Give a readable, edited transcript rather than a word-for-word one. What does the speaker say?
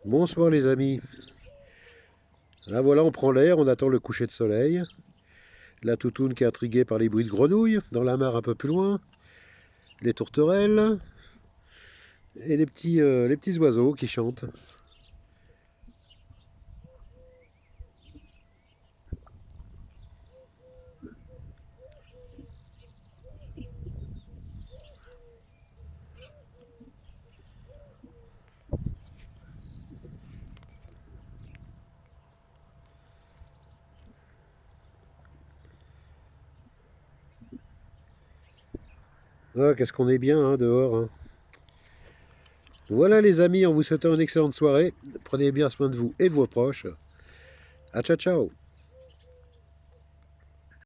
Bonsoir les amis. Là voilà, on prend l'air, on attend le coucher de soleil. La toutoune qui est intriguée par les bruits de grenouilles, dans la mare un peu plus loin. Les tourterelles. Et les petits oiseaux qui chantent. Ah, qu'est-ce qu'on est bien hein, dehors. Hein. Voilà les amis, en vous souhaitant une excellente soirée. Prenez bien soin de vous et de vos proches. À ciao ciao.